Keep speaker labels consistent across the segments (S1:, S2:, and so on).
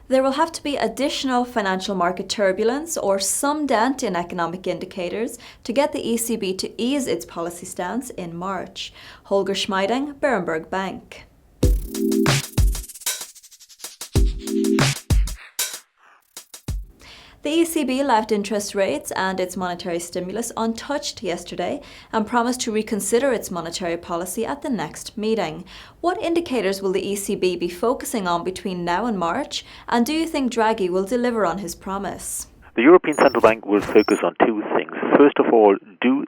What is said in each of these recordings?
S1: There will have to be additional financial market turbulence or some dent in economic indicators to get the ECB to ease its policy stance in March. Holger Schmieding, Berenberg Bank. The ECB left interest rates and its monetary stimulus untouched yesterday and promised to reconsider its monetary policy at the next meeting. What indicators will the ECB be focusing on between now and March, and do you think Draghi will deliver on his promise?
S2: The European Central Bank will focus on two things. First of all, do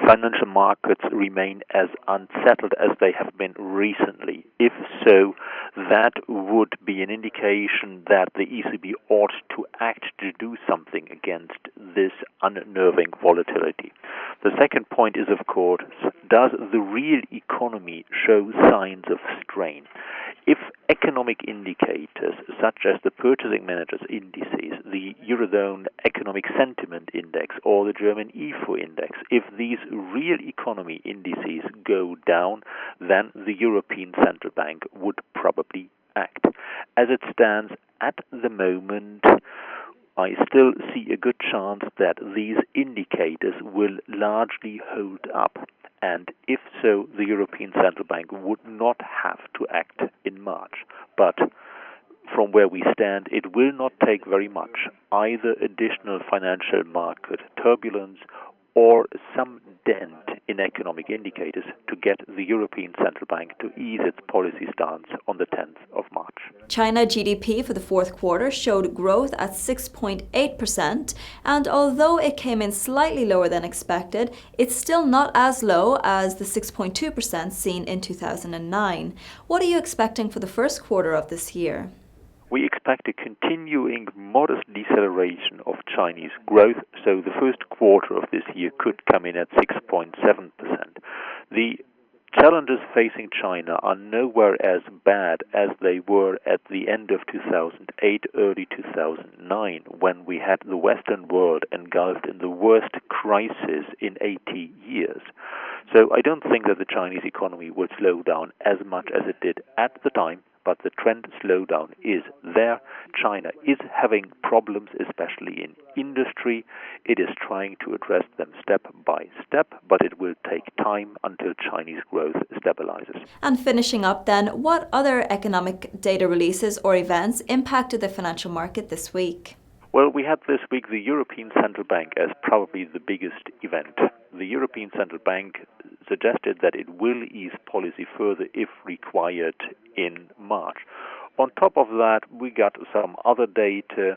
S2: financial markets remain as unsettled as they have been recently? If so, that would be an indication that the ECB ought to act to do something against this unnerving volatility. The second point is, of course, does the real economy show signs of strain? If economic indicators such as the Purchasing Managers' Indices, the Eurozone Economic Sentiment Index or the German IFO Index, if these real economy indices go down, then the European Central Bank would probably act. As it stands at the moment, I still see a good chance that these indicators will largely hold up. And if so, the European Central Bank would not have to act in March. But from where we stand, it will not take very much, either additional financial market turbulence or some dent in economic indicators to get the European Central Bank to ease its policy stance on the 10th of March.
S1: China GDP for the fourth quarter showed growth at 6.8%, and although it came in slightly lower than expected, it's still not as low as the 6.2% seen in 2009. What are you expecting for the first quarter of this year?
S2: We expect a continuing modest deceleration of Chinese growth, so the first quarter of this year could come in at 6.7%. The challenges facing China are nowhere as bad as they were at the end of 2008, early 2009, when we had the Western world engulfed in the worst crisis in 80 years. So I don't think that the Chinese economy will slow down as much as it did at the time, but the trend slowdown is there. China is having problems, especially in industry. It is trying to address them step by step, but it will take time until Chinese growth stabilizes.
S1: And finishing up then, what other economic data releases or events impacted the financial market this week?
S2: Well, we had this week the European Central Bank as probably the biggest event. The European Central Bank suggested that it will ease policy further if required in March. On top of that, we got some other data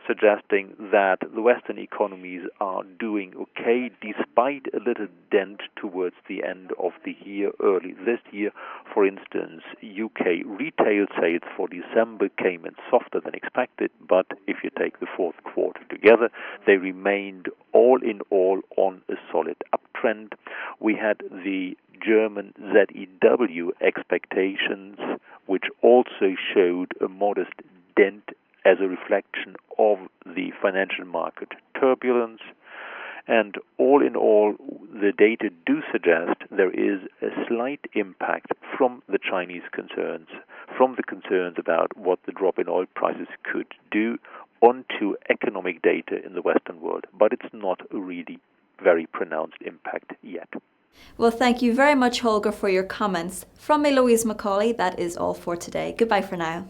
S2: suggesting that the Western economies are doing okay despite a little dent towards the end of the year, early this year. For instance, UK retail sales for December came in softer than expected, but if you take the fourth quarter together, they remained all in all on a solid uptrend. We had the German ZEW expectations, which also showed a modest dent as a reflection of the financial market turbulence. And all in all, the data do suggest there is a slight impact from the Chinese concerns, from the concerns about what the drop in oil prices could do onto economic data in the Western world. But it's not a really very pronounced impact yet.
S1: Well, thank you very much, Holger, for your comments. From me, Louise Macaulay, that is all for today. Goodbye for now.